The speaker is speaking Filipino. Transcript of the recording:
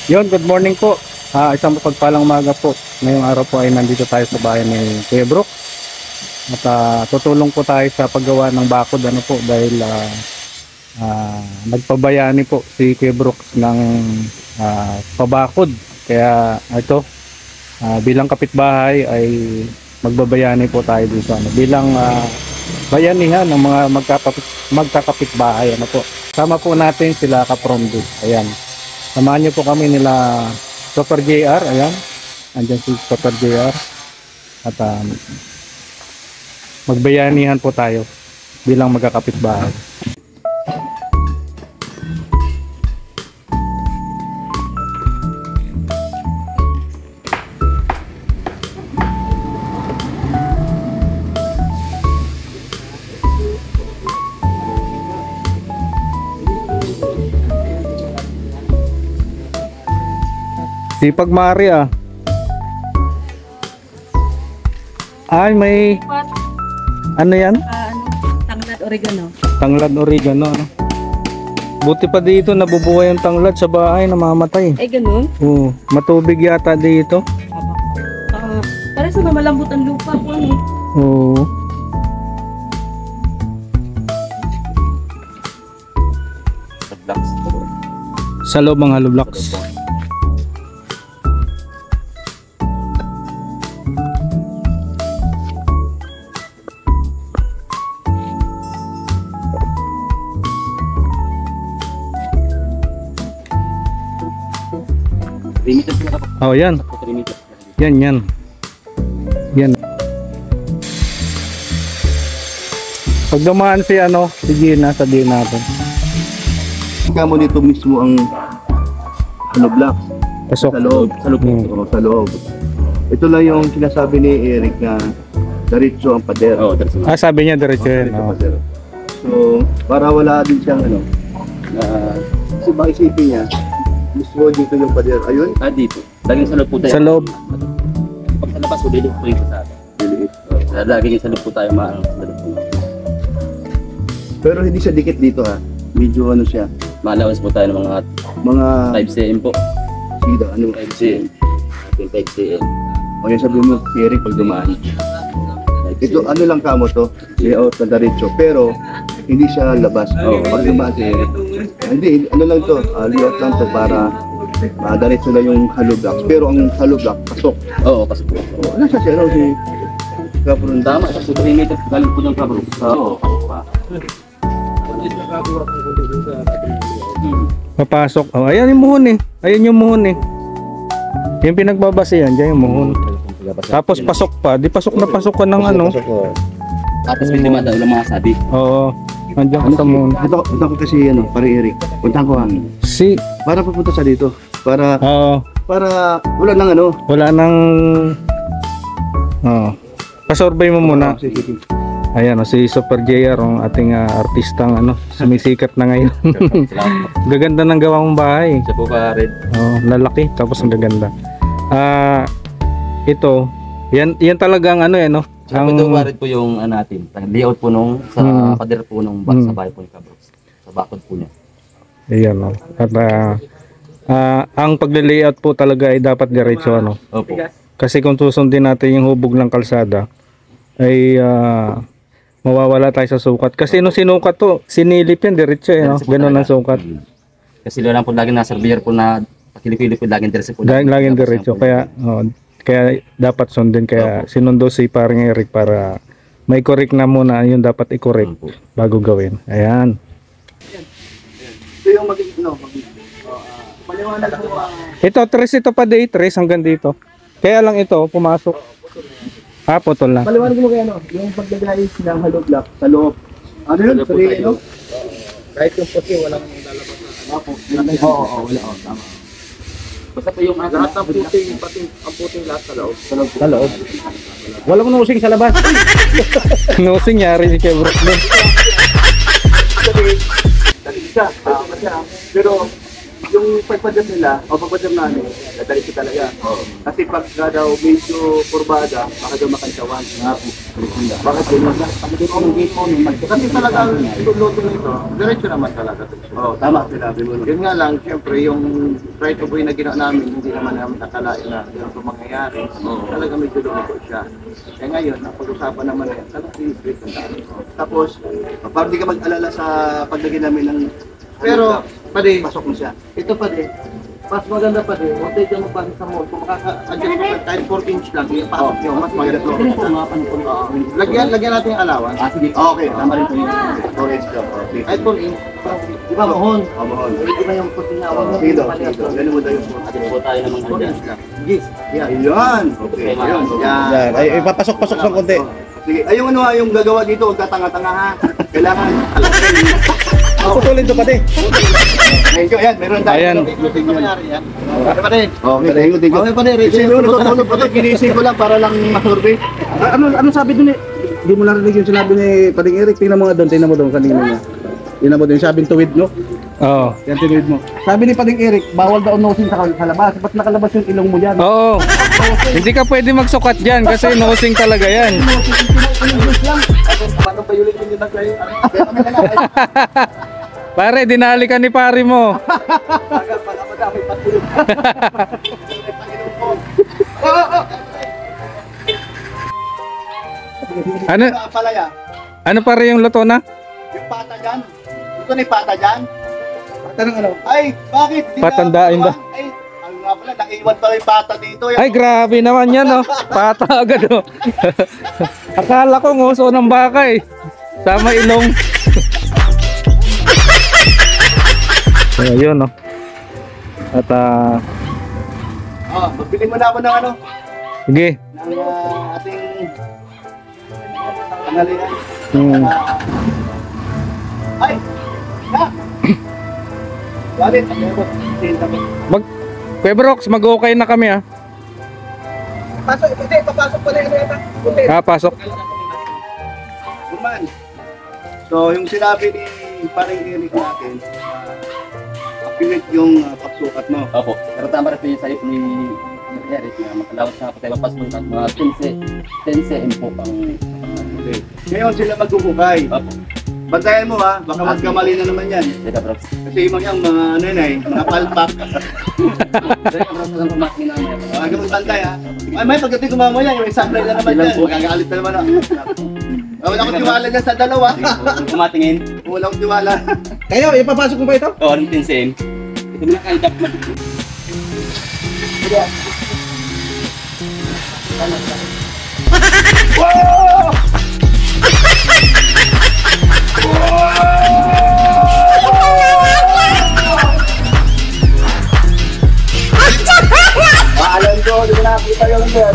Yun, good morning po. Isang mapagpalang umaga po. Ngayong araw po ay nandito tayo sa bahay ni Kuya Brooks. At tutulong po tayo sa paggawa ng bakod po dahil nagpabayani po si Kuya Brooks ng pabakod. Kaya ito, bilang kapitbahay ay magbabayani po tayo dito. Bilang bayanihan ng mga magkakapitbahay po. Sama po natin sila Kapromdo. Ayan. Samahan niyo po kami nila Super JR. Ayan. Andyan si Super JR. At magbayanihan po tayo bilang magkakapitbahay. Sipag Mari Ay, may ano yan? Tanglad oregano. Tanglad oregano. Buti pa dito nabubuhay ang tanglad sa bahay, namamatay. Eh, ganun? Oo, matubig yata dito. Parang sa malambot ang lupa po. Oo. Sa loob ang hollow blocks. Oh, yan. Yan. Pag dumaan si Gina, sabihin natin. Kamo dito mismo ang blocks. Pasok. Sa loob. Ito lang yung sinasabi ni Eric na diretso ang pader. Sabi niya diretso yan. So, para wala din siyang kasi baka isipin niya, mismo dito yung pader. Ayun? Dito. Laging sa loob po tayo. Sa loob. Pag sa labas, ulilit po yung pasada. Laging sa loob po tayo maang sa loob po. Pero hindi siya dikit dito Medyo siya. Maalawas po tayo ng mga 5 cm po. Sida, 5 cm. 5 cm. O yung sabi mo, Eric, pag dumaan. Ito, lang kamo to? Layout na diretso. Pero, hindi siya labas. Pag dumaan si Eric. Hindi, lang to? Layout lang to para diretso na yung hollow blocks. Pero ang hollow block, pasok. Oo, pasok po. Ano siya si Kapron? Tama, sa 3 meters galing po ng Kapron. Oo, pasok pa. Papasok. Ayan yung muhon Ayun yung muhon Yung pinagbabase yan, dyan yung muhon. Tapos pasok pa. Di pasok na pasok ka ng Tapos may dumada ulang mga sabi. Oo. Andiyan ka sa muhon. Punta ko kasi pare Eric. Punta ko para papunta sa dito. Para wala nang wala nang pasurvey mo muna. Ayan si Super JR ang ating artistang sumisikat na ngayon. Gaganda ng gawa mong bahay. Siya po pa red. Lalaki tapos ang gaganda. Ito, yan talagang Siya po daw red po yung natin. Layout po nung sa pader po nung sa bahay po ni Kabrox. Sa bakod po niya. Ayan At ang pagle-layout po talaga ay dapat diretso Opo. Kasi kung susundin natin yung hubog ng kalsada ay mawawala tayo sa sukat. Kasi nung sinukat to, sinilip yan diretso Ganun ang sukat. Kasi lang po lagi nasa surveyor po na pakilip-kilip po laging diretso po. Laging diretso. Kaya dapat sundin. Kaya sinundo si paring Eric para may correct na muna yung dapat i-correct bago gawin. Ayan. Ito yung paliwanag po. Ito, ito pa day, hanggang dito. Kaya lang ito, pumasok. Putol na. Paliwanag mo kaya yung paglagay ng hollow block sa loob. Ano yun? Kahit yung puti, walang lalabas na. Wala. Tama. Basta po yung lahat ng puting, pati ang puting lahat sa loob. Sa loob. Wala ko nusing sa labas. Nusing yari si Kebrook din. Pero yung pagpadam nila, o pagpadam namin, dadali ko talaga. Kasi pagka daw medyo kurbada, baka daw makansawan. Bakit ganyan lang? Kasi talagang luto nito, diretso naman talaga. Oo, tama, sinabi mo. Yun nga lang, siyempre, yung try to boy na ginawa namin, hindi naman namin nakalain na yun ang mangyayari. Talaga medyo luto siya. Kaya ngayon, ang pag-usapan naman yan, talagang i-split ang dami. Tapos, parang di ka mag-alala sa paglagay namin ng... Pero, pwede, pasok mo siya. Ito pwede, mas maganda pa din, huwag tayo dyan magpasok sa mall. Kung makaka-adjust mo kahit 14 inch lang, ipasok nyo, mas maganda. Lagyan natin yung alawan. Sige. Okay, tama rin po yun. 4 inch lang. Kahit 4 inch. Di ba, mohon? Oo, mohon. Di ba yung puti nga? Silo. Ganun mo daw yung puti. Atin po tayo naman 4 dyan. inch lang. Yes. Yan. Okay. Yan. Yan. Ay, ipapasok-pasok ng konti. Sige. Ay, yung ano ha, yung gagawa dito, huwag tatanga-tanga ha. Kailangan Putulin to pati. Thank you. Ayan, meron tayo. Ayan. Okay, thank you. Okay, pare. Kasi yung natutulog pa ito, ginising ko lang para lang masurvey. Ano sabi dun eh? Hindi mo narinig yung sinabi ni Pading Eric. Tingnan mo nga doon, tingnan mo doon kanina niya. Tingnan mo doon, sabing tuwid, no? Oo. Yan, tuwid mo. Sabi ni Pading Eric, bawal daw nosing sa labas. Ba't nakalabas yung ilong mo dyan? Oo. Hindi ka pwede magsukat dyan kasi nosing talaga yan. Paano ba yung yung nagay? Pare, dinali ka ni pare mo. Ano, Palaya, ano pare yung luto na? yung pata dyan. Ito na yung pata dyan. Tanong ano? Ay, bakit? Di Patandain ba? Ay, ano nga pala, naiwan pala yung pata dito. Ay, grabe naman yan, oh. Pata agad, oh. Akala ko nguso ng baka, eh. Sama ilong. So, yun, oh. At, Magbili mo na ako ng ano, sige. ng ating pangalian. Hmm. Ay! Na! Walit! Kuya Brox, mag-okay na kami, ah. Pasok, hindi, papasok pa na yung ano. Ah, pasok. Burman. So, yung sinabi ni Paring Eric natin, accurate yung pagsukat mo. Opo. Pero tama rin po yung sayo ni Eric na makalawat sa kapatay mapasok at mga 10 cm po ang Okay. Ngayon sila magkukukay. Opo. Bantayan mo ha, baka magkamali na naman yan. Deka bro. Kasi yung mga nanay, mga palpak. Deka bro, saan pumasok na namin? Huwag ka magbantay ha. Ay, may pagdating kumama yan, yung isang na naman yan. Magagalit na naman ako. Wala akong tiwala dyan sa dalawa. Kumatingin. Wala akong tiwala. Kayo, ipapasok mo ba ito? Oo, anong 10 cm? Ito mo na kayo dapat. Alam ko, di ko nakakita yung yan.